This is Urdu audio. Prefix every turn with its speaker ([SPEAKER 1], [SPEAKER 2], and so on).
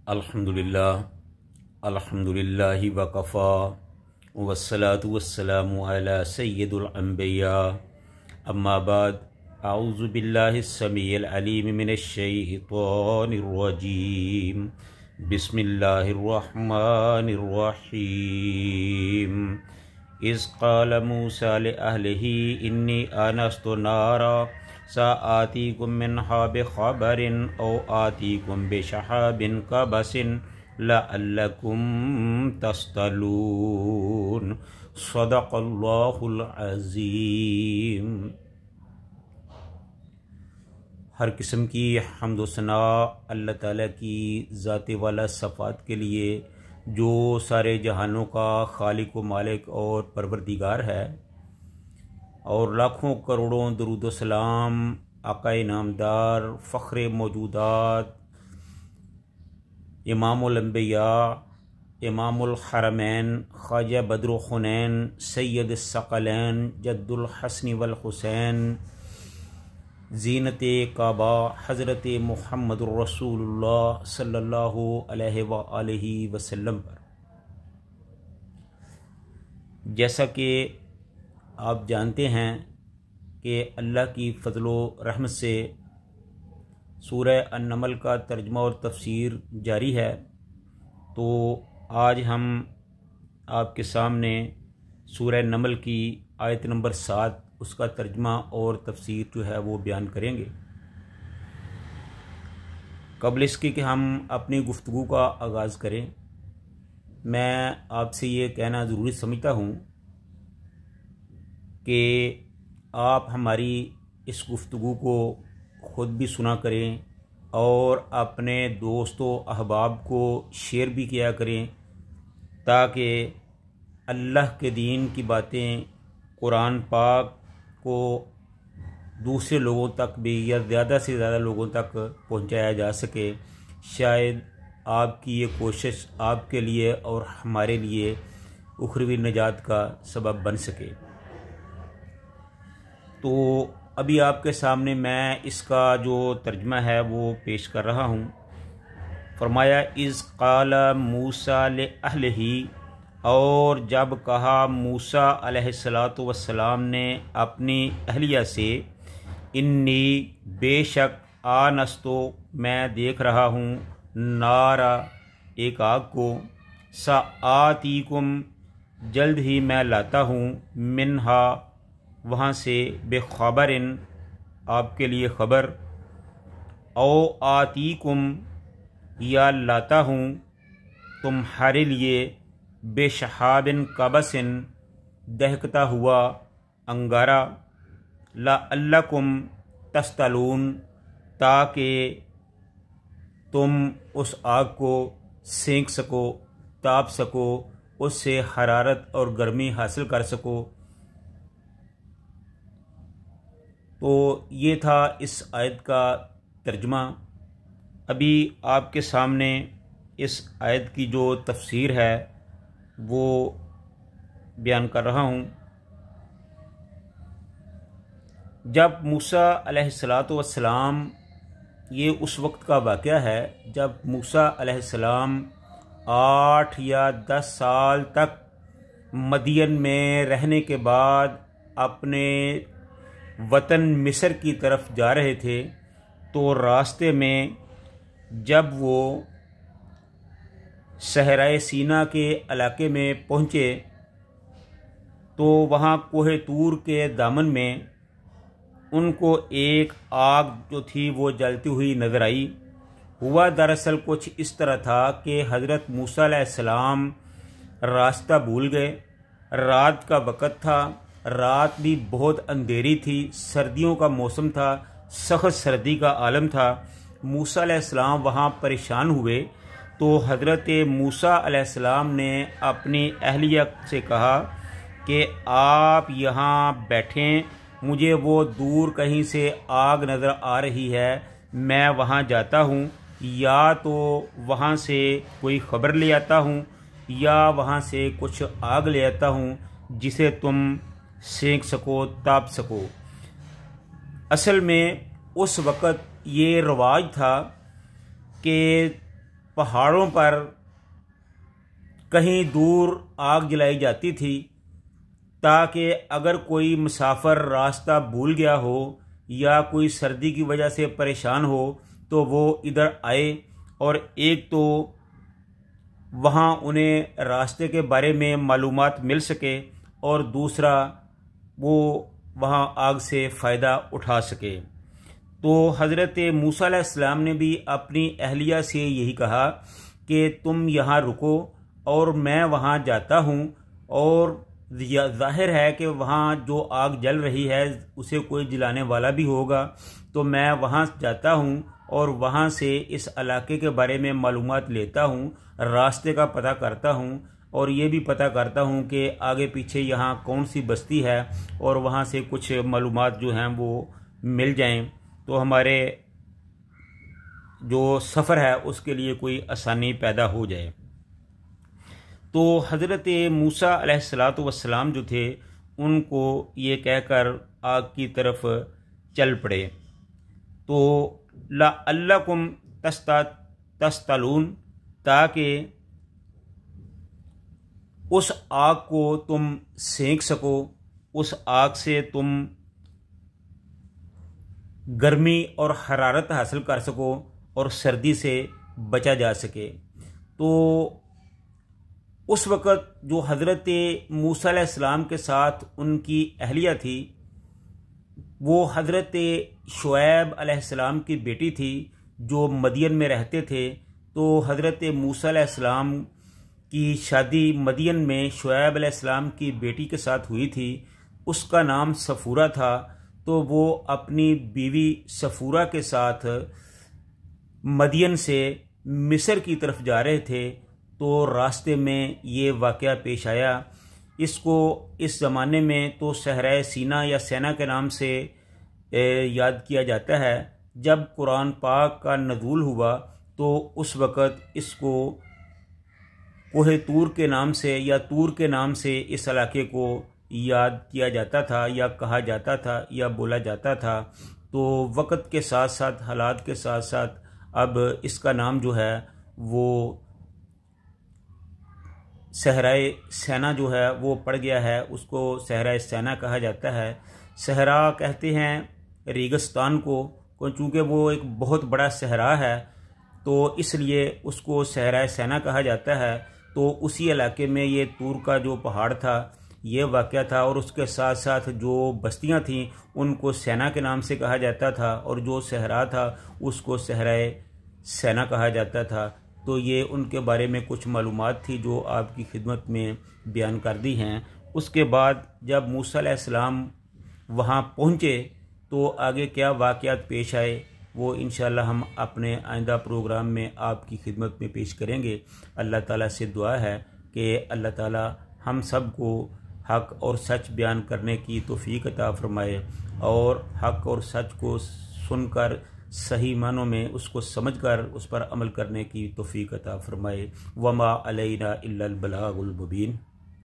[SPEAKER 1] الحمدللہ وکفا والصلاة والسلام علی سید الانبیاء اما بعد اعوذ باللہ السمیع العلیم من الشیطان الرجیم بسم اللہ الرحمن الرحیم اذ قال موسیٰ لأہلہ انی آنست نارا سآتیکم منہا بخبر او آتیکم بشہاب قبس لعلکم تصطلون صدق اللہ العظیم۔ ہر قسم کی حمد و ثناء اللہ تعالیٰ کی ذات والا صفات کے لیے جو سارے جہانوں کا خالق و مالک اور پروردگار ہے، اور لاکھوں کروڑوں درود و سلام آقا نامدار فخر موجودات امام الانبیاء امام الحرمین خواجہ بدر خنین سید الثقلین جد الحسن والحسین زینت کعبہ حضرت محمد الرسول اللہ صلی اللہ علیہ وآلہ وسلم پر۔ جیسا کہ آپ جانتے ہیں کہ اللہ کی فضل و رحمت سے سورہ النمل کا ترجمہ اور تفسیر جاری ہے، تو آج ہم آپ کے سامنے سورہ نمل کی آیت نمبر 7 اس کا ترجمہ اور تفسیر جو ہے وہ بیان کریں گے۔ قبل اس کے کہ ہم اپنی گفتگو کا آغاز کریں، میں آپ سے یہ کہنا ضروری سمجھتا ہوں کہ آپ ہماری اس گفتگو کو خود بھی سنا کریں اور اپنے دوست و احباب کو شیئر بھی کیا کریں، تاکہ اللہ کے دین کی باتیں قرآن پاک کو دوسرے لوگوں تک بھی یا زیادہ سے زیادہ لوگوں تک پہنچایا جا سکے۔ شاید آپ کی یہ کوشش آپ کے لیے اور ہمارے لیے اخروی نجات کا سبب بن سکے۔ تو ابھی آپ کے سامنے میں اس کا جو ترجمہ ہے وہ پیش کر رہا ہوں۔ فرمایا اذ قال موسیٰ لأہلہ، اور جب کہا موسیٰ علیہ السلام نے اپنی اہلیہ سے، انی بے شک آنستو میں دیکھ رہا ہوں، نارا ایک آگ کو، سآتیکم جلد ہی میں لاتا ہوں، منہا وہاں سے، بخبرن آپ کے لیے خبر، او آتیکم یا لاتا ہوں تمہارے لیے، بشہابن قبسن دہکتا ہوا انگارہ، لعلکم تصطلون تاکہ تم اس آگ کو سینک سکو، تاپ سکو، اس سے حرارت اور گرمی حاصل کر سکو۔ تو یہ تھا اس آیت کا ترجمہ۔ ابھی آپ کے سامنے اس آیت کی جو تفسیر ہے وہ بیان کر رہا ہوں۔ جب موسیٰ علیہ السلام، یہ اس وقت کا واقعہ ہے جب موسیٰ علیہ السلام 8 یا 10 سال تک مدین میں رہنے کے بعد اپنے وطن مصر کی طرف جا رہے تھے، تو راستے میں جب وہ صحرائے سینا کے علاقے میں پہنچے تو وہاں کوہ طور کے دامن میں ان کو ایک آگ جو تھی وہ جلتی ہوئی نظر آئی۔ ہوا دراصل کچھ اس طرح تھا کہ حضرت موسیٰ علیہ السلام راستہ بھول گئے، رات کا وقت تھا، رات بھی بہت اندھیری تھی، سردیوں کا موسم تھا، سخت سردی کا عالم تھا۔ موسیٰ علیہ السلام وہاں پریشان ہوئے، تو حضرت موسیٰ علیہ السلام نے اپنی اہلیہ سے کہا کہ آپ یہاں بیٹھیں، مجھے وہ دور کہیں سے آگ نظر آ رہی ہے، میں وہاں جاتا ہوں، یا تو وہاں سے کوئی خبر لے آتا ہوں یا وہاں سے کچھ آگ لے آتا ہوں جسے تم سینک سکو، تاپ سکو۔ اصل میں اس وقت یہ رواج تھا کہ پہاڑوں پر کہیں دور آگ جلائی جاتی تھی تاکہ اگر کوئی مسافر راستہ بھول گیا ہو یا کوئی سردی کی وجہ سے پریشان ہو تو وہ ادھر آئے اور ایک تو وہاں انہیں راستے کے بارے میں معلومات مل سکے اور دوسرا وہ وہاں آگ سے فائدہ اٹھا سکے۔ تو حضرت موسیٰ علیہ السلام نے بھی اپنی اہلیہ سے یہی کہا کہ تم یہاں رکو اور میں وہاں جاتا ہوں، اور ظاہر ہے کہ وہاں جو آگ جل رہی ہے اسے کوئی جلانے والا بھی ہوگا، تو میں وہاں جاتا ہوں اور وہاں سے اس علاقے کے بارے میں معلومات لیتا ہوں، راستے کا پتہ کرتا ہوں، اور یہ بھی پتہ کرتا ہوں کہ آگے پیچھے یہاں کون سی بستی ہے، اور وہاں سے کچھ معلومات جو ہیں وہ مل جائیں تو ہمارے جو سفر ہے اس کے لیے کوئی آسانی پیدا ہو جائے۔ تو حضرت موسیٰ علیہ السلام جو تھے ان کو یہ کہہ کر آگ کی طرف چل پڑے۔ تو لعلکم تستلون، تاکہ اس آگ کو تم سینک سکو، اس آگ سے تم گرمی اور حرارت حاصل کر سکو اور سردی سے بچا جا سکے۔ تو اس وقت جو حضرت موسیٰ علیہ السلام کے ساتھ ان کی اہلیہ تھی وہ حضرت شعیب علیہ السلام کی بیٹی تھی جو مدین میں رہتے تھے۔ تو حضرت موسیٰ علیہ السلام کی شادی مدین میں شعیب علیہ السلام کی بیٹی کے ساتھ ہوئی تھی، اس کا نام صفورہ تھا۔ تو وہ اپنی بیوی صفورہ کے ساتھ مدین سے مصر کی طرف جا رہے تھے، تو راستے میں یہ واقعہ پیش آیا۔ اس کو اس زمانے میں تو صحرائے سینا یا سینا کے نام سے یاد کیا جاتا ہے۔ جب قرآن پاک کا نزول ہوا تو اس وقت اس کو کوہ طور کے نام سے یا طور کے نام سے اس علاقے کو یاد کیا جاتا تھا یا کہا جاتا تھا یا بولا جاتا تھا۔ تو وقت کے ساتھ ساتھ حالات کے ساتھ ساتھ اب اس کا نام جو ہے وہ صحرائے سینا جو ہے وہ پڑ گیا ہے، اس کو صحرائے سینا کہا جاتا ہے۔ صحرا کہتے ہیں ریگستان کو، چونکہ وہ ایک بہت بڑا صحرا ہے تو اس لیے اس کو صحرائے سینا کہا جاتا ہے۔ تو اسی علاقے میں یہ طور کا جو پہاڑ تھا یہ واقعہ تھا، اور اس کے ساتھ ساتھ جو بستیاں تھیں ان کو سینا کے نام سے کہا جاتا تھا، اور جو صحرا تھا اس کو صحرائے سینا کہا جاتا تھا۔ تو یہ ان کے بارے میں کچھ معلومات تھی جو آپ کی خدمت میں بیان کر دی ہیں۔ اس کے بعد جب موسیٰ علیہ السلام وہاں پہنچے تو آگے کیا واقعات پیش آئے وہ انشاءاللہ ہم اپنے آئندہ پروگرام میں آپ کی خدمت میں پیش کریں گے۔ اللہ تعالیٰ سے دعا ہے کہ اللہ تعالیٰ ہم سب کو حق اور سچ بیان کرنے کی توفیق عطا فرمائے، اور حق اور سچ کو سن کر صحیح معنوں میں اس کو سمجھ کر اس پر عمل کرنے کی توفیق عطا فرمائے۔ وما علینا الا البلاغ المبین۔